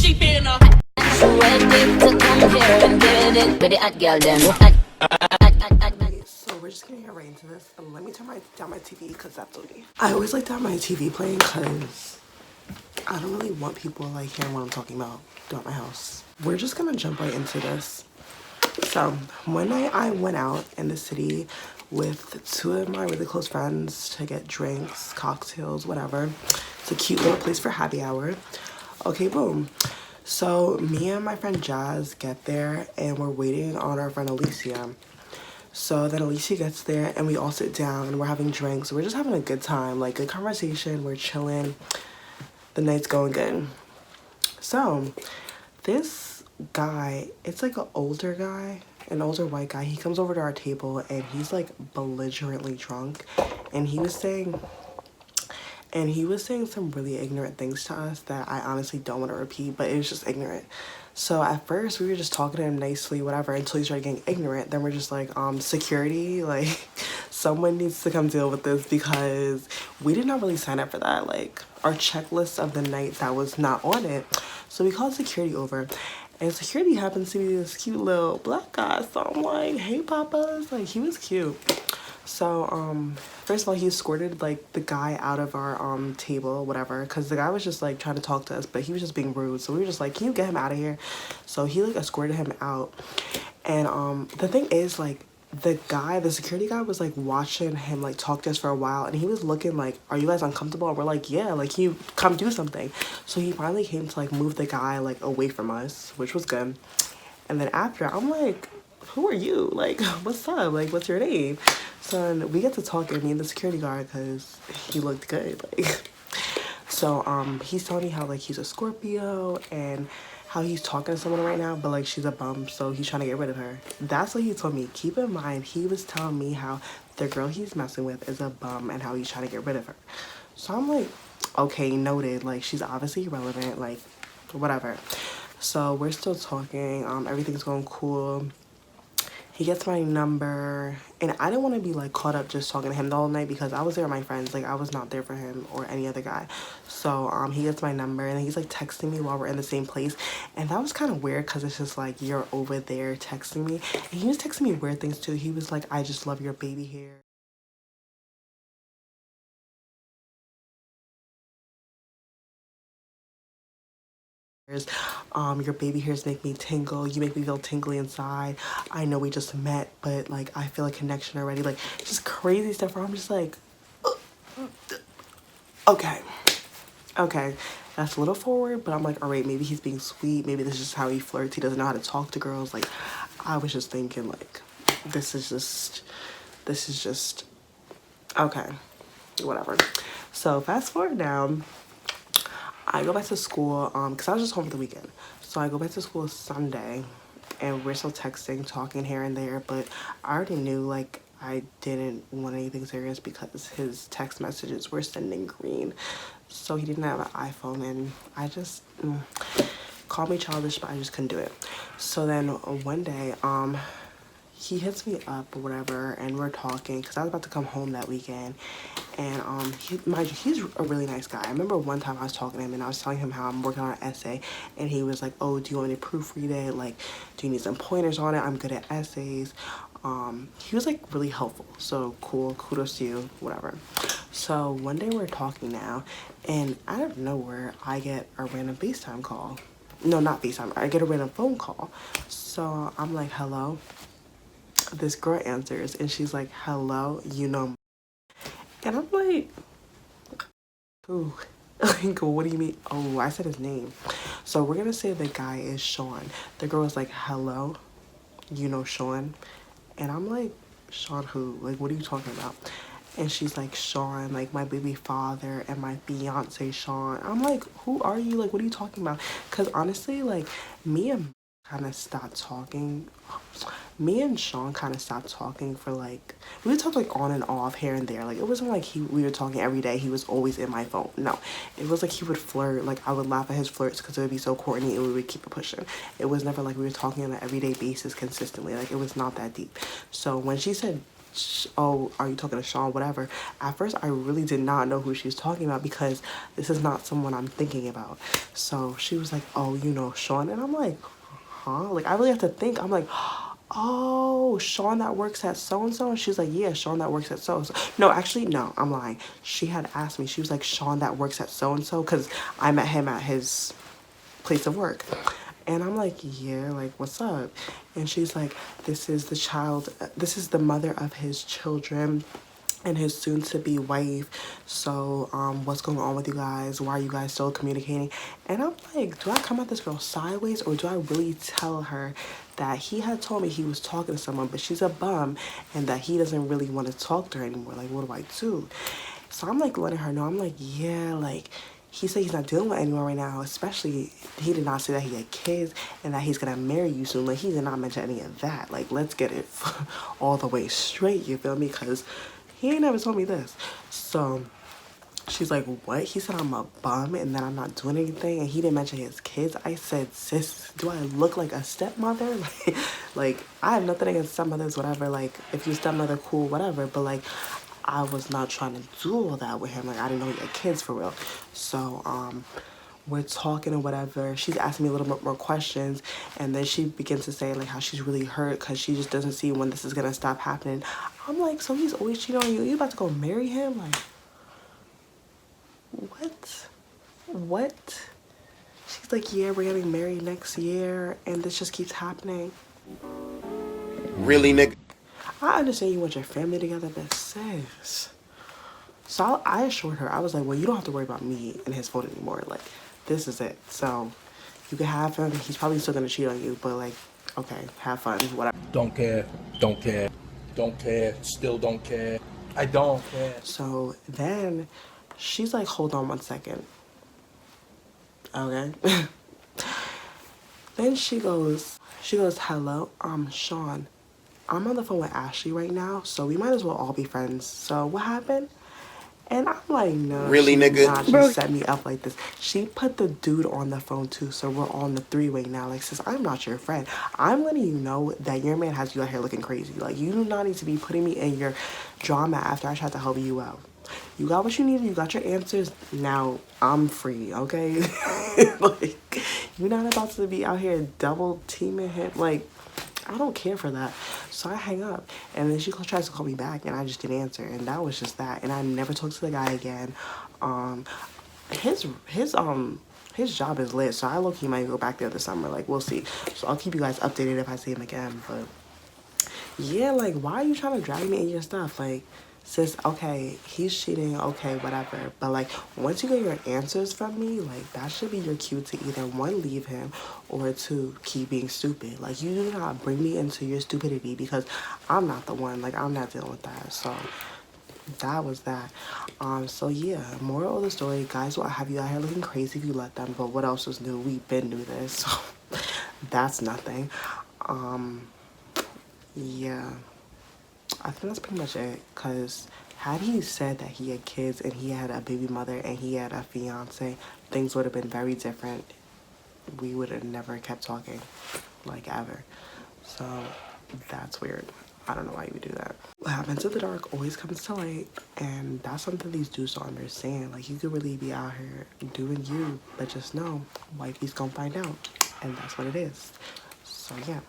So we're just gonna get right into this. Let me turn down my TV because that's OD. I always like to have my TV playing because I don't really want people like hearing what I'm talking about throughout my house. We're just gonna jump right into this. So one night I went out in the city with two of my really close friends to get drinks, cocktails, whatever. It's a cute little place for happy hour. Okay, boom. So me and my friend Jazz get there and we're waiting on our friend Alicia. So then Alicia gets there and we all sit down and we're having drinks. We're just having a good time, like good conversation. We're chilling. The night's going good. So this guy, it's like an older guy, an older white guy. He comes over to our table and he's like belligerently drunk. And he was saying some really ignorant things to us that I honestly don't want to repeat, but it was just ignorant. So at first we were just talking to him nicely, whatever, until he started getting ignorant. Then we're just like, security, like someone needs to come deal with this because we did not really sign up for that. Like our checklist of the night, that was not on it. So we called security over and security happens to be this cute little black guy. So I'm like, hey papas, like he was cute. So first of all, he escorted like the guy out of our table, whatever, because the guy was just like trying to talk to us, but he was just being rude. So we were just like, can you get him out of here? So he like escorted him out. And the thing is, like, the security guy was like watching him like talk to us for a while, and he was looking like, are you guys uncomfortable? And we're like, yeah, like, can you come do something? So he finally came to like move the guy like away from us, which was good. And then after, I'm like, who are you? Like, what's up? Like, what's your name? So we get to talking, me and the security guard, because he looked good. Like, so he's telling me how like he's a Scorpio and how he's talking to someone right now, but like she's a bum, so he's trying to get rid of her. That's what he told me. Keep in mind, he was telling me how the girl he's messing with is a bum and how he's trying to get rid of her. So I'm like, okay, noted. Like, she's obviously irrelevant, like, whatever. So we're still talking. Everything's going cool. He gets my number, and I didn't want to be like caught up just talking to him the whole night because I was there with my friends. Like, I was not there for him or any other guy. So he gets my number and he's like texting me while we're in the same place, and that was kind of weird because it's just like, you're over there texting me. And he was texting me weird things too. He was like, I just love your baby hair. Your baby hairs make me tingle. You make me feel tingly inside. I know we just met, but like I feel a connection already. Like, just crazy stuff where I'm just like, okay, that's a little forward, but I'm like, all right, maybe he's being sweet. Maybe this is just how he flirts. He doesn't know how to talk to girls. Like, I was just thinking like, this is just okay, whatever. So fast forward now. I go back to school because I was just home for the weekend. So I go back to school Sunday and we're still texting, talking here and there, but I already knew like I didn't want anything serious because his text messages were sending green. So he didn't have an iPhone, and I just call me childish, but I just couldn't do it. So then one day he hits me up or whatever, and we're talking because I was about to come home that weekend. And he's a really nice guy. I remember one time I was talking to him and I was telling him how I'm working on an essay, and he was like, oh, do you want me to proofread it? Like, do you need some pointers on it? I'm good at essays. He was like really helpful. So cool, kudos to you, whatever. So one day we're talking now, and out of nowhere I get a random FaceTime call. No, not FaceTime. I get a random phone call. So I'm like, hello. This girl answers and she's like, hello, you know. And I'm like, ooh, like, what do you mean? Oh, I said his name. So we're gonna say the guy is Sean. The girl was like, hello, you know Sean? And I'm like, Sean who? Like, what are you talking about? And she's like, Sean, like my baby father and my fiance Sean. I'm like, who are you? Like, what are you talking about? Because honestly, like, me and kind of stopped talking. Me and Sean kind of stopped talking for like, we would talk like on and off here and there. Like, it wasn't like we were talking every day. He was always in my phone. No, it was like he would flirt. Like, I would laugh at his flirts because it would be so corny and we would keep it pushing. It was never like we were talking on an everyday basis consistently. Like, it was not that deep. So when she said oh, are you talking to Sean, whatever. At first I really did not know who she was talking about because this is not someone I'm thinking about. So she was like, oh, you know Sean, and I'm like, huh? Like I really have to think. I'm like, oh, Sean that works at so and so. And she's like, yeah, Sean that works at so and so. No, actually, no, I'm lying. She had asked me. She was like, Sean that works at so and so, because I met him at his place of work. And I'm like, yeah, like, what's up? And she's like, this is the mother of his children and his soon-to-be wife. So, what's going on with you guys? Why are you guys still communicating? And I'm like, do I come at this girl sideways, or do I really tell her that he had told me he was talking to someone, but she's a bum, and that he doesn't really want to talk to her anymore? Like, what do I do? So I'm like letting her know. I'm like, yeah, like, he said he's not dealing with anyone right now, especially he did not say that he had kids and that he's gonna marry you soon. Like, he did not mention any of that. Like, let's get it all the way straight, you feel me? Because he ain't never told me this. So she's like, what? He said I'm a bum and that I'm not doing anything, and he didn't mention his kids. I said, sis, do I look like a stepmother? Like, I have nothing against stepmothers, whatever. Like, if you're stepmother, cool, whatever. But like, I was not trying to do all that with him. Like, I didn't know he had kids for real. So, we're talking or whatever. She's asking me a little bit more questions, and then she begins to say like how she's really hurt because she just doesn't see when this is gonna stop happening. I'm like, so he's always cheating on you? You about to go marry him? Like, what? What? She's like, yeah, we're getting married next year, and this just keeps happening. Really, nigga? I understand you want your family together, but sis. So I assured her, I was like, well, you don't have to worry about me and his phone anymore. Like, this is it. So you can have him. He's probably still gonna cheat on you, but like, okay, have fun, whatever. Don't care, don't care, don't care, still don't care. I don't care. So then she's like, hold on 1 second. Okay. Then she goes, hello, Sean, I'm on the phone with Ashley right now, so we might as well all be friends. So what happened? And I'm like, no, Really, she did nigga? not. She set me up like this. She put the dude on the phone too, so we're on the three-way now. Like, sis, I'm not your friend. I'm letting you know that your man has you out here looking crazy. Like, you do not need to be putting me in your drama after I tried to help you out. You got what you needed. You got your answers. Now I'm free, okay? Like, you're not about to be out here double teaming him. Like, I don't care for that. So I hang up, and then she tries to call me back, and I just didn't answer, and that was just that. And I never talked to the guy again. His job is lit, so I low-key might go back there this summer. Like, we'll see. So I'll keep you guys updated if I see him again. But yeah, like, why are you trying to drag me in your stuff? Like, sis, okay, he's cheating, okay, whatever. But like, once you get your answers from me, like, that should be your cue to either one, leave him, or two, keep being stupid. Like, you do not bring me into your stupidity, because I'm not the one. Like, I'm not dealing with that. So that was that. So yeah, moral of the story, guys will have you out here looking crazy if you let them. But what else was new? We've been new this, so that's nothing. Yeah, I think that's pretty much it, because had he said that he had kids and he had a baby mother and he had a fiance, things would have been very different. We would have never kept talking, like, ever. So that's weird. I don't know why you would do that. What happens in the dark always comes to light, and that's something these dudes don't understand. Like, you could really be out here doing you, but just know, wifey's gonna find out, and that's what it is. So yeah.